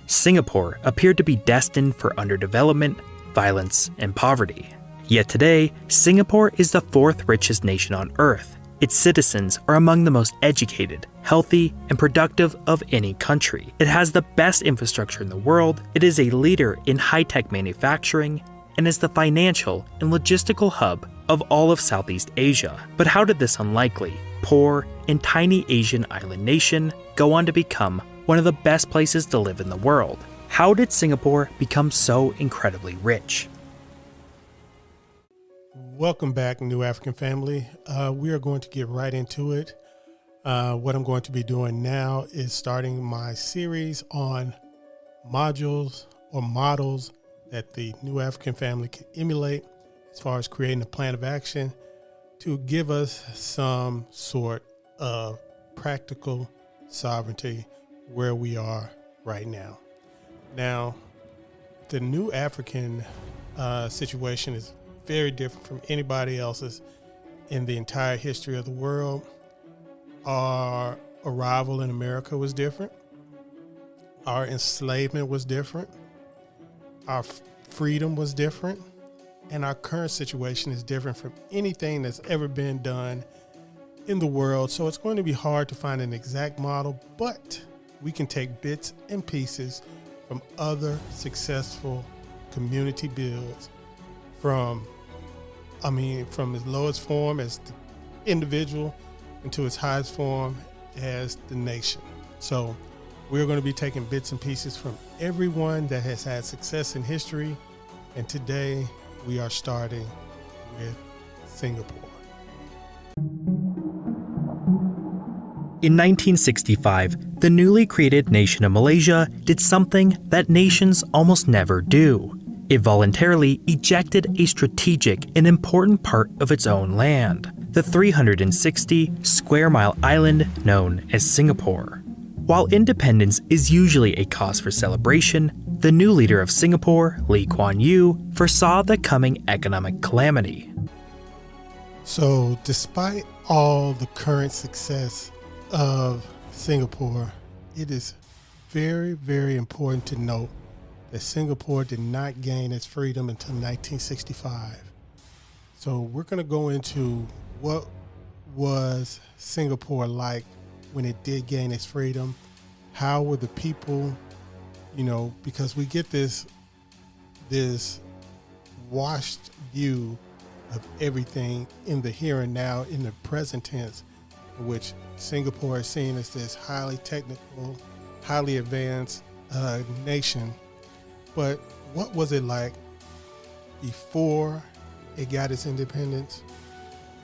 Singapore appeared to be destined for underdevelopment, violence, and poverty. Yet today, Singapore is the fourth richest nation on Earth. Its citizens are among the most educated, healthy, and productive of any country. It has the best infrastructure in the world, it is a leader in high-tech manufacturing, and is the financial and logistical hub of all of Southeast Asia. But how did this unlikely, poor, and tiny Asian island nation go on to become one of the best places to live in the world? How did Singapore become so incredibly rich? Welcome back, New African family. We are going to get right into it. What I'm going to be doing now is starting my series on modules or models that the New African family can emulate as far as creating a plan of action to give us some sort of practical sovereignty where we are right now. Now, the New African situation is very different from anybody else's in the entire history of the world. Our arrival in America was different. Our enslavement was different. Our freedom was different. And our current situation is different from anything that's ever been done in the world. So it's going to be hard to find an exact model, but we can take bits and pieces from other successful community builds from its lowest form as the individual into its highest form as the nation. So we're going to be taking bits and pieces from everyone that has had success in history. And today we are starting with Singapore. In 1965, the newly created nation of Malaysia did something that nations almost never do. It voluntarily ejected a strategic and important part of its own land, the 360 square mile island known as Singapore. While independence is usually a cause for celebration, the new leader of Singapore, Kuan Yew, foresaw the coming economic calamity. So despite all the current success of Singapore, it is very, very important to note that Singapore did not gain its freedom until 1965. So we're going to go into what was Singapore like when it did gain its freedom. How were the people, because we get this washed view of everything in the here and now, in the present tense, in which Singapore is seen as this highly technical, highly advanced nation. But what was it like before it got its independence?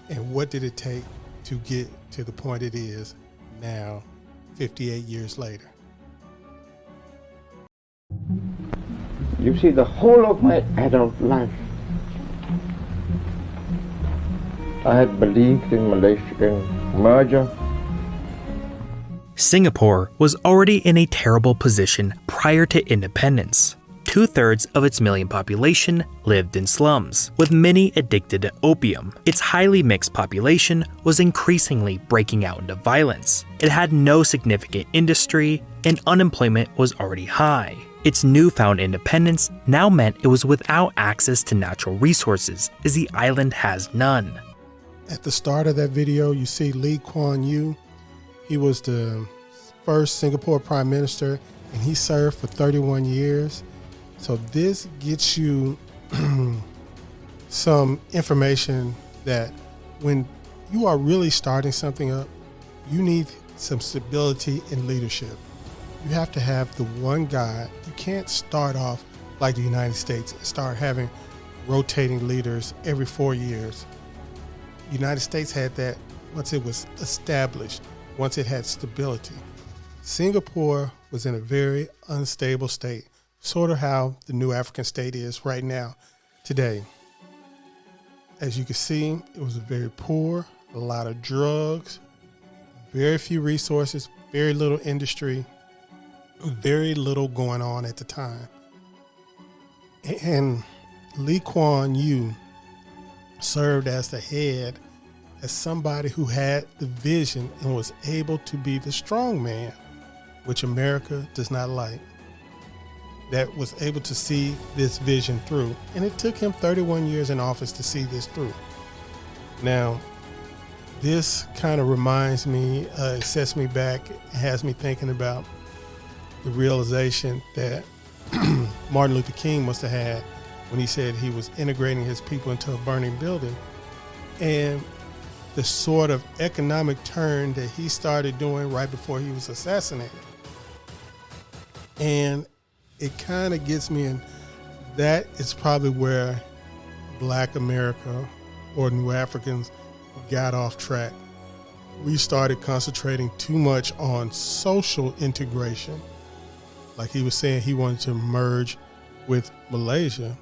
And what did it take to get to the point it is now, 58 years later? You see, the whole of my adult life, I had believed in Malaysian merger. Singapore was already in a terrible position prior to independence. 2/3 of its million population lived in slums, with many addicted to opium. Its highly mixed population was increasingly breaking out into violence. It had no significant industry, and unemployment was already high. Its newfound independence now meant it was without access to natural resources, as the island has none. At the start of that video, you see Kuan Yew. He was the first Singapore Prime Minister, and he served for 31 years. So this gets you some information that when you are really starting something up, you need some stability in leadership. You have to have the one guy. You can't start off like the United States and start having rotating leaders every 4 years. The United States had that once it was established, once it had stability. Singapore was in a very unstable state, sort of how the New African state is right now, today. As you can see, it was very poor, a lot of drugs, very few resources, very little industry, very little going on at the time. And Kuan Yew served as the head, as somebody who had the vision and was able to be the strong man, which America does not like. that was able to see this vision through. And it took him 31 years in office to see this through. Now, this kind of reminds me, it sets me back, has me thinking about the realization that Martin Luther King must have had when he said he was integrating his people into a burning building, and the sort of economic turn that he started doing right before he was assassinated. And it kind of gets me in, that is probably where Black America or New Africans got off track. We started concentrating too much on social integration. Like he was saying, he wanted to merge with Malaysia.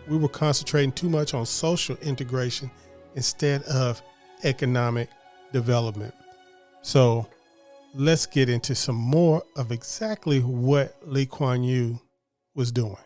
We were concentrating too much on social integration instead of economic development. So let's get into some more of exactly what Lee Kuan Yew was doing.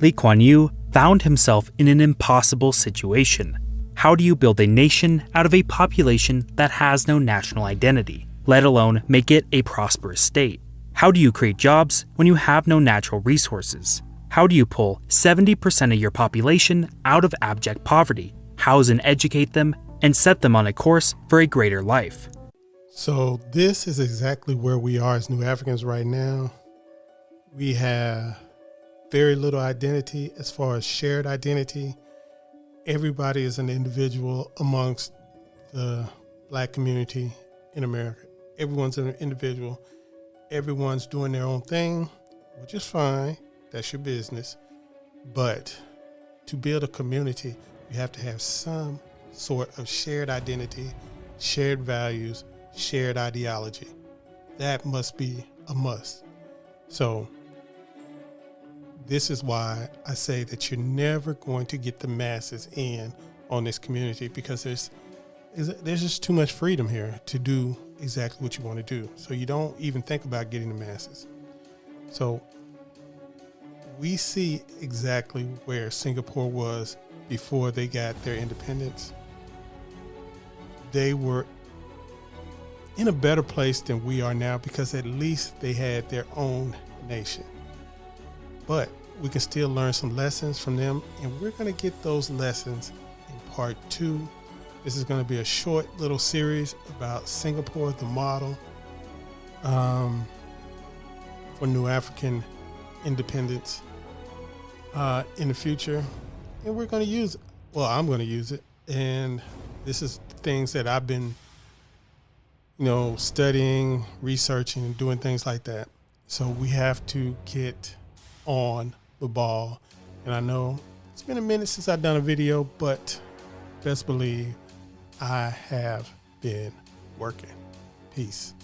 Lee Kuan Yew found himself in an impossible situation. How do you build a nation out of a population that has no national identity, let alone make it a prosperous state? How do you create jobs when you have no natural resources? How do you pull 70% of your population out of abject poverty, house and educate them, and set them on a course for a greater life? So this is exactly where we are as New Africans right now. We have very little identity as far as shared identity. Everybody is an individual amongst the Black community in America. Everyone's an individual. Everyone's doing their own thing, which is fine. That's your business. But to build a community, you have to have some sort of shared identity, shared values, shared ideology. That must be a must. So this is why I say that you're never going to get the masses in on this community, because there's just too much freedom here to do exactly what you want to do. So you don't even think about getting the masses. So we see exactly where Singapore was before they got their independence. They were in a better place than we are now, because at least they had their own nation. But we can still learn some lessons from them, and we're going to get those lessons in part 2. This is going to be a short little series about Singapore, the model for New African independence in the future. And we're going to use it. Well, I'm going to use it. And this is things that I've been, studying, researching, and doing things like that. So we have to get on the ball. And I know it's been a minute since I've done a video, but best believe I have been working. Peace.